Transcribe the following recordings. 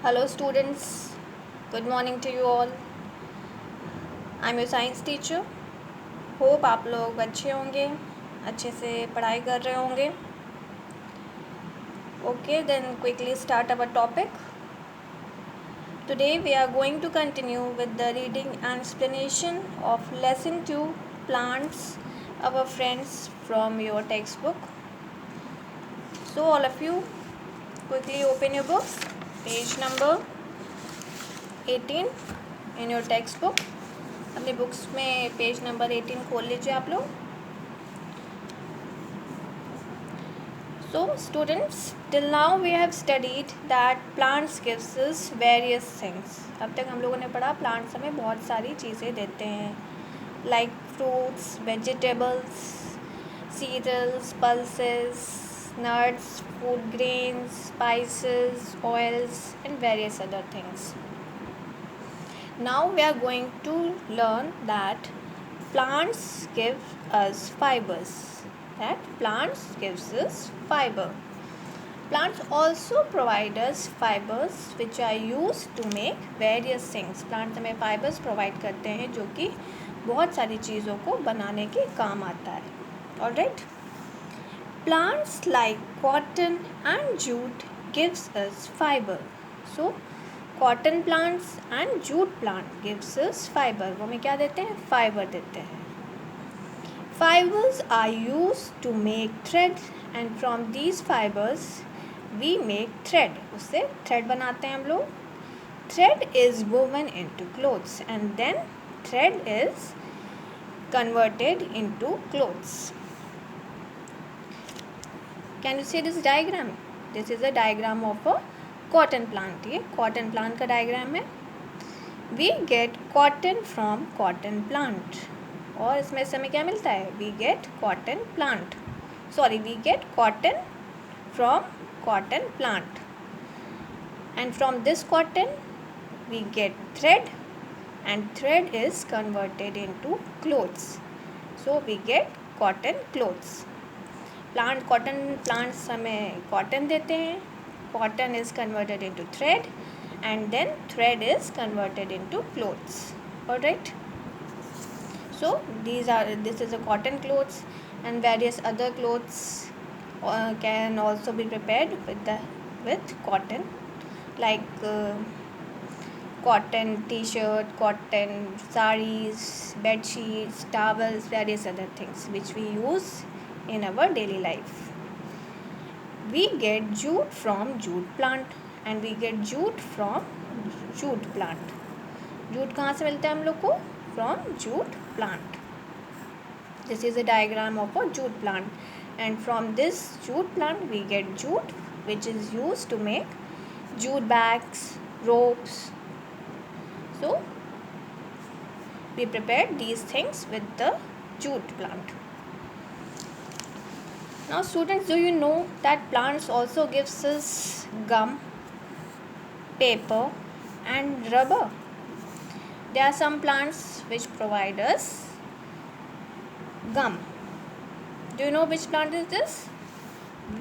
Hello students, good morning to you all. I'm your science teacher. Hope आप लोग अच्छे होंगे, अच्छे से पढ़ाई कर रहे होंगे. Okay, then quickly start our topic. Today we are going to continue with the reading and explanation of lesson 2, plants, our friends, from your textbook. So all of you quickly open your books, page number 18 in your textbook. अपने books में page number 18 खोल लीजिए आप लोग. So students, till now we have studied that plants gives us various things. अब तक हम लोगों ने पढ़ा प्लांट्स हमें बहुत सारी चीज़ें देते हैं, like fruits, vegetables, cereals, pulses, nuts, food grains, spices, oils and various other things. Now we are going to learn that plants give us fibers. Plants gives us fiber. Plants also provide us fibers which are used to make various things. Plants हमें fibers provide करते हैं जो कि बहुत सारी चीज़ों को बनाने के काम आता है. Alright? Plants like cotton and jute gives us fiber. So cotton plants and jute plant gives us fiber. वो हमें क्या देते हैं? फाइबर देते हैं. Fibers are use to make thread and from these fibers we make thread. उससे thread बनाते हैं हम लोग. Thread is woven into clothes and then thread is converted into clothes. Can you see this diagram? This is a diagram of a cotton plant. ये cotton plant का diagram है. We get cotton from cotton plant. और इसमें से हमें क्या मिलता है? We get cotton plant, sorry we get cotton from cotton plant and from this cotton we get thread and thread is converted into clothes. So we get cotton clothes. Cotton plants हमें cotton देते हैं. Cotton is converted into thread and then thread is converted into clothes. Alright, so this is a cotton clothes and various other clothes can also be prepared with cotton, like cotton t-shirt, cotton sarees, bed sheets, towels, various other things which we use in our daily life. We get jute from jute plant and we get jute from jute plant. Jute कहाँ से मिलता है हम लोग को? From jute plant. This is a diagram of a jute plant and from this jute plant we get jute which is used to make jute bags, ropes. So we prepared these things with the jute plant. Now students, do you know that plants also gives us gum, paper and rubber? There are some plants which provide us gum. Do you know which plant is this?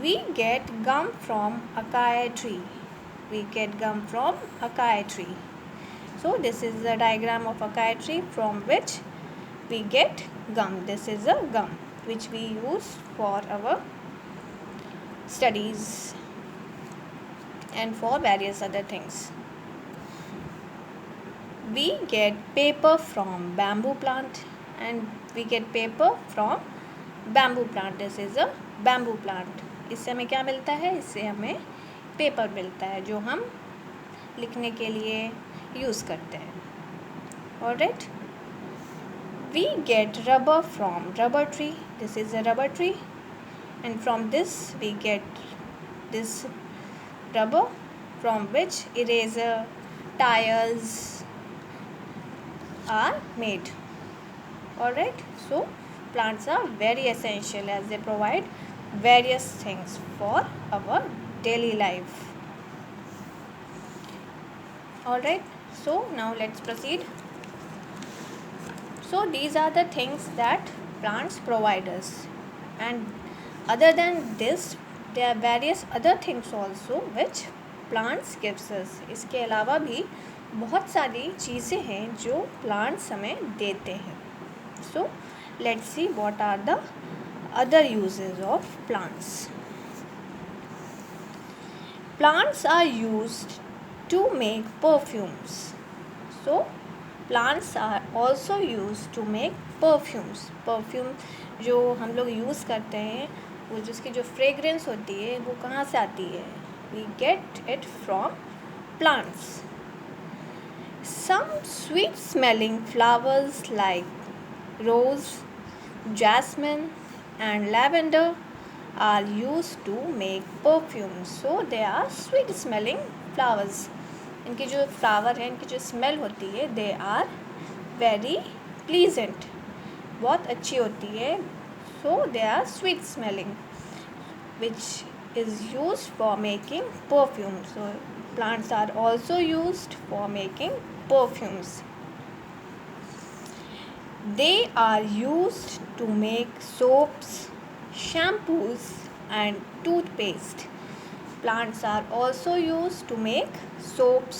We get gum from acai tree. We get gum from acai tree. So this is the diagram of acai tree from which we get gum. This is a gum which we use for our studies and for various other things. We get paper from bamboo plant and we get paper from bamboo plant. This is a bamboo plant. इससे हमें क्या मिलता है? इससे हमें paper मिलता है जो हम लिखने के लिए यूज़ करते हैं. Alright. We get rubber from rubber tree. This is a rubber tree and from this we get this rubber from which eraser, tires are made. Alright, so plants are very essential as they provide various things for our daily life. Alright, so now let's proceed. So these are the things that plants provide us, and other than this there are various other things also which plants gives us. इसके अलावा भी बहुत सारी चीज़ें हैं जो plants हमें देते हैं. So let's see what are the other uses of plants. Plants are used to make perfumes. So plants are also used to make perfumes. Perfume जो हम लोग यूज़ करते हैं, वो जिसकी जो फ्रेगरेंस होती है वो कहाँ से आती है? We get it from plants. Some sweet smelling flowers like rose, jasmine and lavender are used to make perfumes. So they are sweet smelling flowers. इनकी जो फ्लावर है, इनकी जो स्मेल होती है, दे आर वेरी प्लीजेंट, बहुत अच्छी होती है. So they are sweet smelling which is used for making perfume. So plants are also used for making perfumes. They are used to make soaps, shampoos and toothpaste. Plants are also used to make soaps,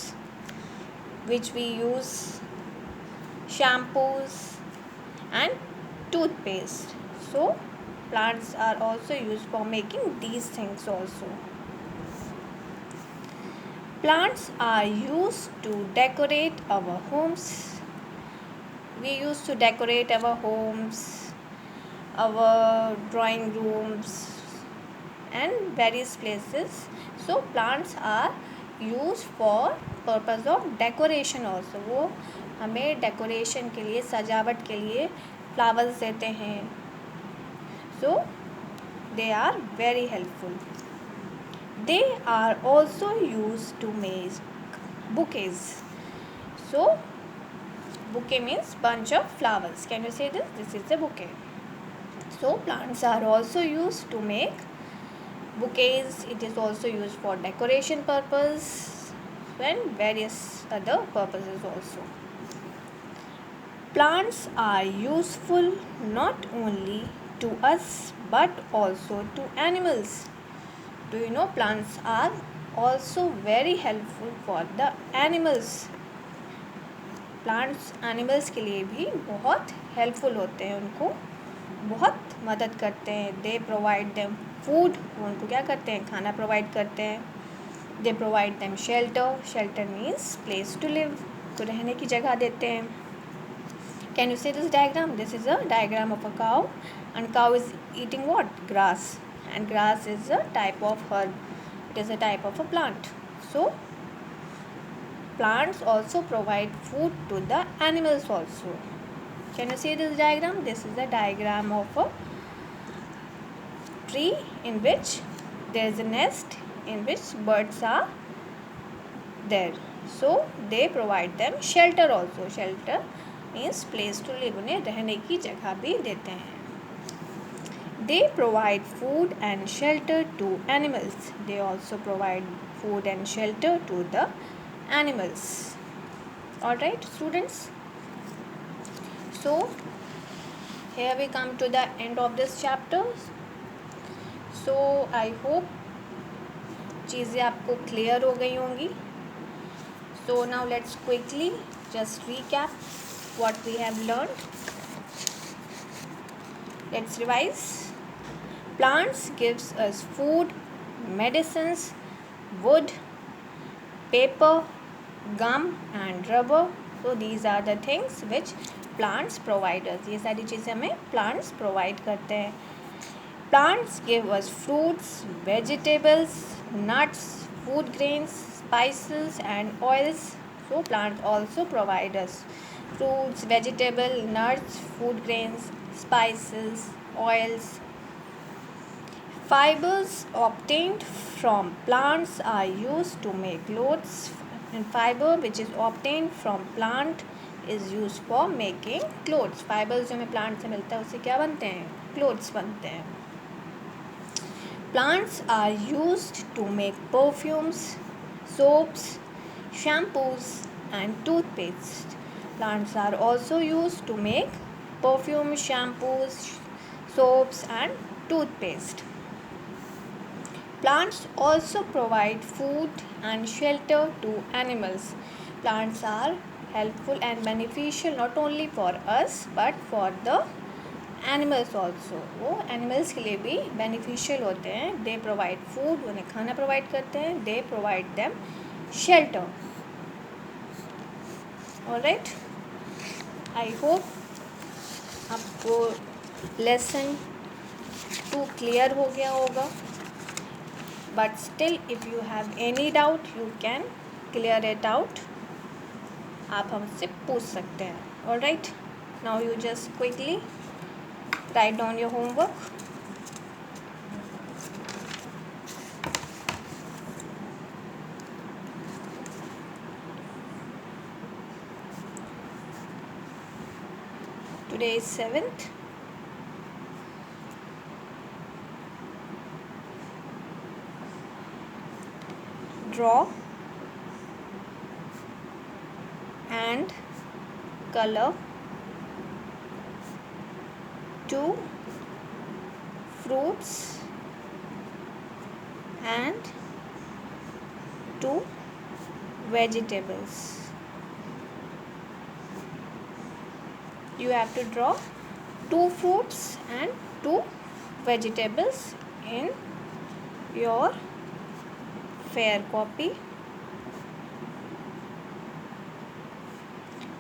which we use, shampoos and toothpaste. So plants are also used for making these things also. Plants are used to decorate our homes. We used to decorate our homes, our drawing rooms and various places. So plants are used for purpose of decoration also. वो हमें decoration के लिए, सजावट के लिए flowers देते हैं. So they are very helpful. They are also used to make bouquets. So bouquet means bunch of flowers. Can you say this? This is a bouquet. So plants are also used to make bouquets. It is also used for decoration purpose and various other purposes also. Plants are useful not only to us but also to animals. Do you know plants are also very helpful for the animals? Plants animals के लिए भी बहुत helpful होते हैं, उनको बहुत मदद करते हैं. They provide them food. वो उनको क्या करते हैं? खाना प्रोवाइड करते हैं. They provide them shelter. Shelter means place to live. तो रहने की जगह देते हैं. Can you see this diagram? This is a diagram of a cow, and cow is eating what? Grass. And grass is a type of herb. It is a type of a plant. So plants also provide food to the animals also. Can you see this diagram? This is a diagram of a tree in which there is a nest in which birds are there. So they provide them shelter also. Shelter means place to live. उन्हें रहने की जगह भी देते हैं. They provide food and shelter to animals. They also provide food and shelter to the animals. Alright students. So here we come to the end of this chapter. So I hope चीज़ें आपको clear हो गई होंगी. So now let's quickly just recap what we have learned. Let's revise. Plants gives us food, medicines, wood, paper, gum and rubber. So these are the things which plants provide us. ये सारी चीज़ें हमें plants provide करते हैं. Plants give us fruits, vegetables, nuts, food grains, spices and oils. So plants also provide us fruits, vegetable, nuts, food grains, spices, oils. Fibers obtained from plants are used to make clothes. And fiber which is obtained from plant is used for making clothes. Fibers जो हमें plant से मिलता है उससे क्या बनते हैं? Clothes बनते हैं. Plants are used to make perfumes, soaps, shampoos and toothpaste. Plants are also used to make perfume, shampoos, soaps and toothpaste. Plants also provide food and shelter to animals. Plants are helpful and beneficial not only for us but for the animals also. वो animals के लिए भी beneficial होते हैं. They provide food, उन्हें खाना provide करते हैं. They provide them shelter. Alright, I hope आपको lesson 2 clear हो गया होगा. But still if you have any doubt you can clear it out. आप हमसे पूछ सकते हैं. Alright, now you just quickly write down your homework. Today is 7th. Draw and color 2 fruits and 2 vegetables. You have to draw 2 fruits and 2 vegetables in your fair copy.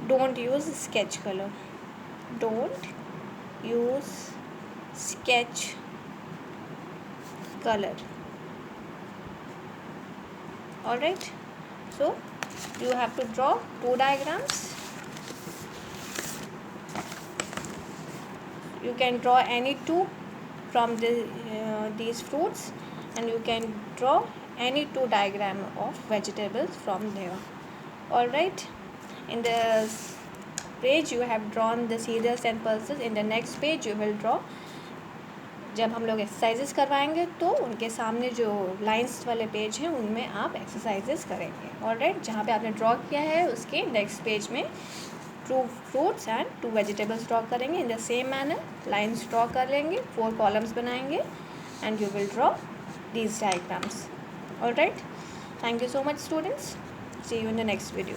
Don't use sketch color. Don't use sketch color. Alright, so you have to draw 2 diagrams. You can draw any 2 from these fruits, and you can draw any 2 diagram of vegetables from there. Alright, in this page you have drawn the cereals and pulses. In the next page you will draw. जब हम लोग exercises करवाएंगे तो उनके सामने जो lines वाले page हैं उनमें आप एक्सरसाइजेस करेंगे. ऑलराइट, जहाँ पे आपने ड्रॉ किया है उसके नेक्स्ट पेज में 2 fruits and 2 vegetables ड्रॉ करेंगे. In the same manner lines draw कर लेंगे, 4 कॉलम्स बनाएंगे and you will draw these diagrams. Alright, thank you so much students. See you in the next video.